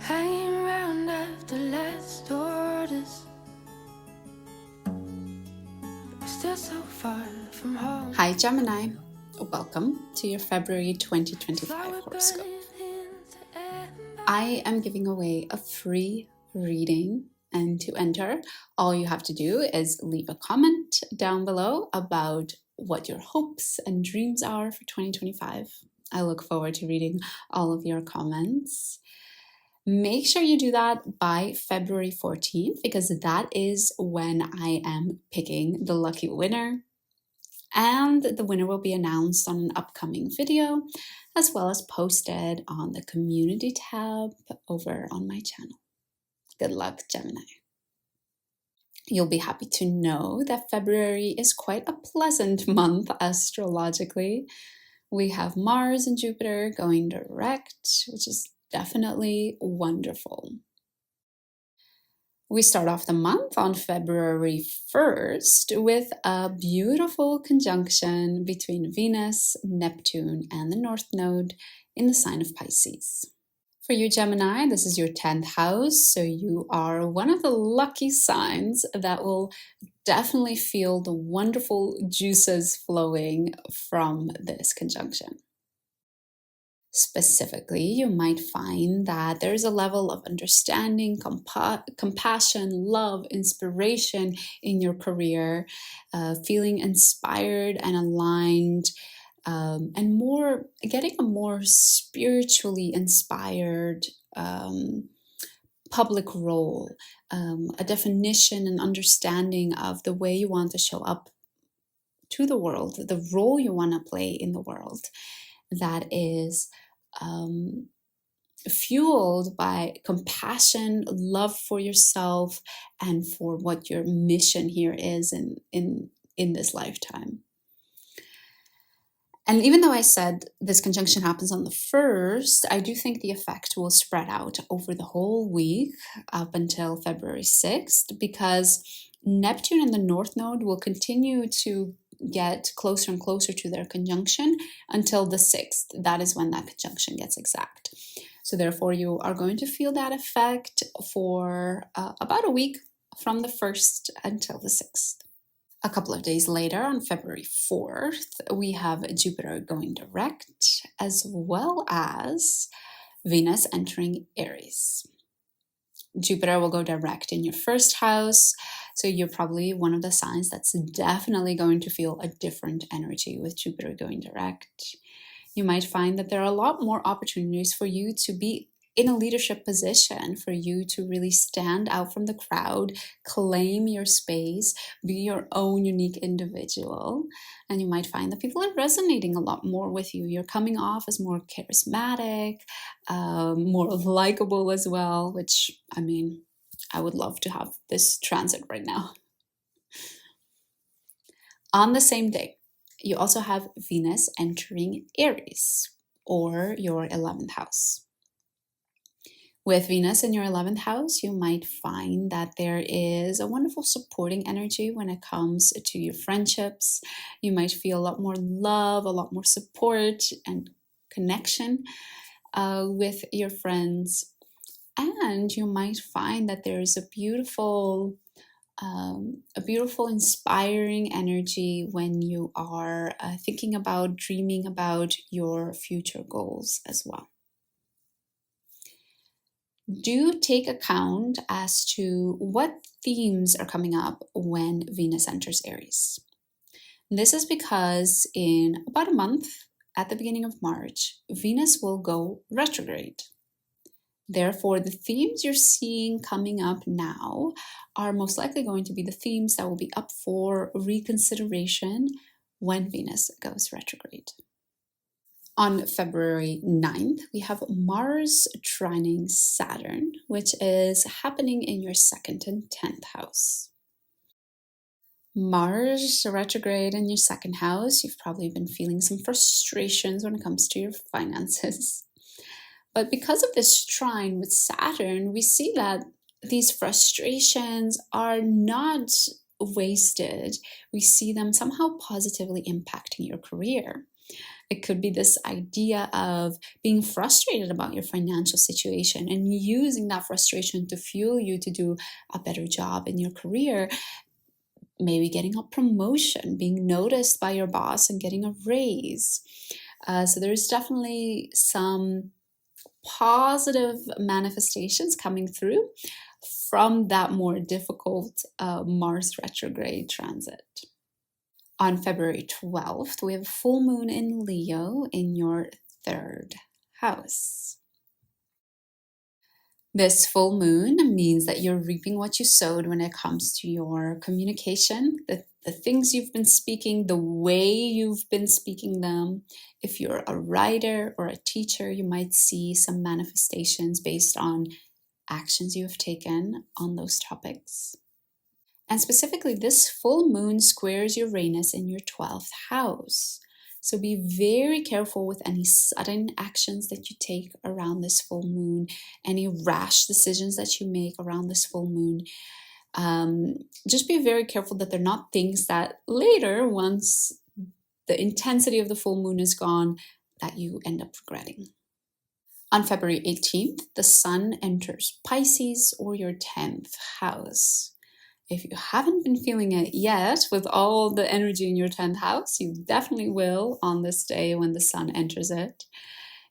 Hanging around after last orders. Still so far from home. Hi Gemini, welcome to your February 2025 horoscope. I am giving away a free reading, and to enter, all you have to do is leave a comment down below about what your hopes and dreams are for 2025. I look forward to reading all of your comments. Make sure you do that by February 14th, because that is when I am picking the lucky winner. And the winner will be announced on an upcoming video, as well as posted on the community tab over on my channel. Good luck, Gemini. You'll be happy to know that February is quite a pleasant month astrologically. We have Mars and Jupiter going direct, which is definitely wonderful. We start off the month on February 1st with a beautiful conjunction between Venus, Neptune, and the North Node in the sign of Pisces. For you, Gemini, this is your 10th house, so you are one of the lucky signs that will definitely feel the wonderful juices flowing from this conjunction. Specifically, you might find that there's a level of understanding, compassion, love, inspiration in your career, feeling inspired and aligned, and getting a more spiritually inspired public role, a definition and understanding of the way you want to show up to the world, the role you want to play in the world, that is fueled by compassion, love for yourself, and for what your mission here is in this lifetime. And even though I said this conjunction happens on the 1st, I do think the effect will spread out over the whole week up until February 6th, because Neptune and the North Node will continue to get closer and closer to their conjunction until the 6th. That is when that conjunction gets exact. So therefore, you are going to feel that effect for about a week from the 1st until the 6th. A couple of days later, on February 4th, we have Jupiter going direct, as well as Venus entering Aries. Jupiter will go direct in your 1st house, so you're probably one of the signs that's definitely going to feel a different energy with Jupiter going direct. You might find that there are a lot more opportunities for you to be in a leadership position, for you to really stand out from the crowd, claim your space, be your own unique individual. And you might find that people are resonating a lot more with you. You're coming off as more charismatic, more likable as well, which, I mean, I would love to have this transit right now. On the same day, you also have Venus entering Aries, or your 11th house. With Venus in your 11th house, you might find that there is a wonderful supporting energy when it comes to your friendships. You might feel a lot more love, a lot more support and connection with your friends. And you might find that there is a beautiful, inspiring energy when you are thinking about, dreaming about your future goals as well. Do take account as to what themes are coming up when Venus enters Aries. This is because in about a month, at the beginning of March, Venus will go retrograde. Therefore, the themes you're seeing coming up now are most likely going to be the themes that will be up for reconsideration when Venus goes retrograde. On February 9th, we have Mars trining Saturn, which is happening in your 2nd and 10th house. Mars retrograde in your 2nd house, you've probably been feeling some frustrations when it comes to your finances. But because of this trine with Saturn, we see that these frustrations are not wasted. We see them somehow positively impacting your career. It could be this idea of being frustrated about your financial situation and using that frustration to fuel you to do a better job in your career. Maybe getting a promotion, being noticed by your boss and getting a raise. So there's definitely some positive manifestations coming through from that more difficult Mars retrograde transit. On February 12th, we have a full moon in Leo in your 3rd house. This full moon means that you're reaping what you sowed when it comes to your communication, the things you've been speaking, the way you've been speaking them. If you're a writer or a teacher, you might see some manifestations based on actions you have taken on those topics. And specifically, this full moon squares Uranus in your 12th house. So be very careful with any sudden actions that you take around this full moon, any rash decisions that you make around this full moon. Just be very careful that they're not things that later, once the intensity of the full moon is gone, that you end up regretting. On February 18th, the sun enters Pisces or your 10th house. If you haven't been feeling it yet with all the energy in your 10th house, you definitely will on this day when the sun enters it.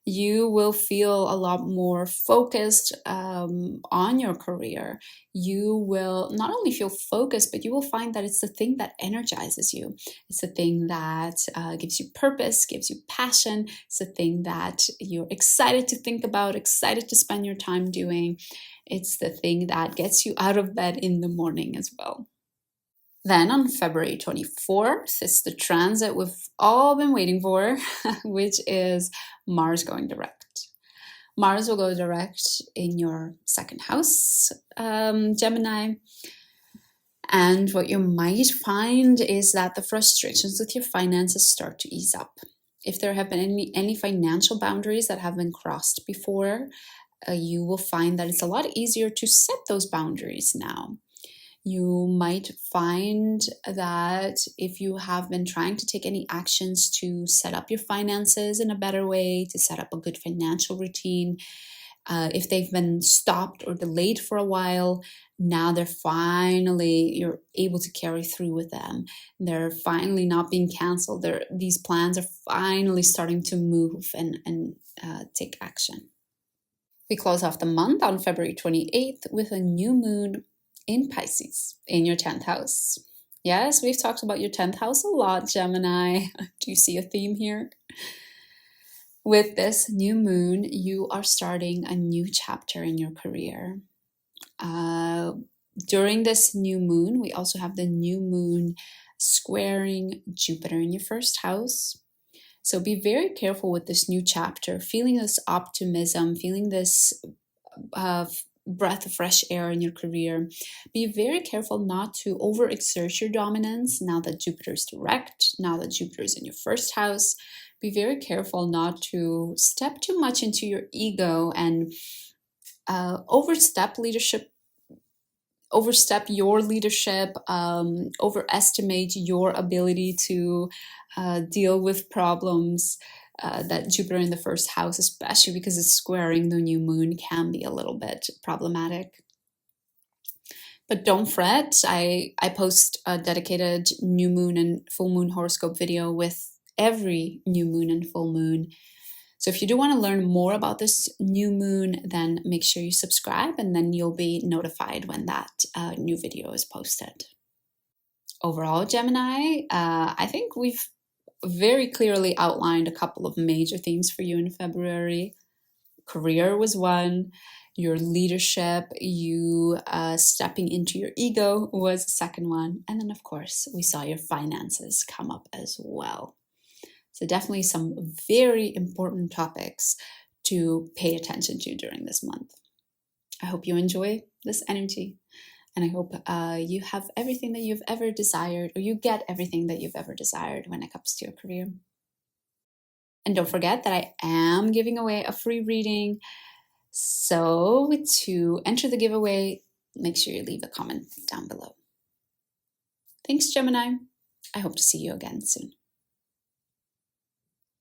You will feel a lot more focused on your career. You will not only feel focused, but you will find that it's the thing that energizes you. It's the thing that gives you purpose, gives you passion. It's the thing that you're excited to think about, excited to spend your time doing. It's the thing that gets you out of bed in the morning as well. Then on February 24th, it's the transit we've all been waiting for, which is Mars going direct. Mars will go direct in your 2nd house, Gemini. And what you might find is that the frustrations with your finances start to ease up. If there have been any financial boundaries that have been crossed before, you will find that it's a lot easier to set those boundaries now. You might find that if you have been trying to take any actions to set up your finances in a better way, to set up a good financial routine, if they've been stopped or delayed for a while, now you're able to carry through with them. They're finally not being canceled. These plans are finally starting to move and take action. We close off the month on February 28th with a new moon in Pisces, in your 10th house. Yes, we've talked about your 10th house a lot, Gemini. Do you see a theme here? With this new moon, you are starting a new chapter in your career. During this new moon, we also have the new moon squaring Jupiter in your 1st house. So be very careful with this new chapter, feeling this optimism, feeling this breath of fresh air in your career. Be very careful not to overexert your dominance now that Jupiter is direct, now that Jupiter is in your 1st house. Be very careful not to step too much into your ego and overstep your leadership, overestimate your ability to deal with problems. That Jupiter in the 1st house, especially because it's squaring the new moon, can be a little bit problematic. But don't fret. I post a dedicated new moon and full moon horoscope video with every new moon and full moon. So if you do want to learn more about this new moon, then make sure you subscribe and then you'll be notified when that new video is posted. Overall, Gemini, I think we've very clearly outlined a couple of major themes for you in February. Career was one. Your leadership, you stepping into your ego was the second one. And then, of course, we saw your finances come up as well. So definitely some very important topics to pay attention to during this month. I hope you enjoy this energy. And I hope you have everything that you've ever desired, or you get everything that you've ever desired when it comes to your career. And don't forget that I am giving away a free reading. So to enter the giveaway, make sure you leave a comment down below. Thanks, Gemini. I hope to see you again soon.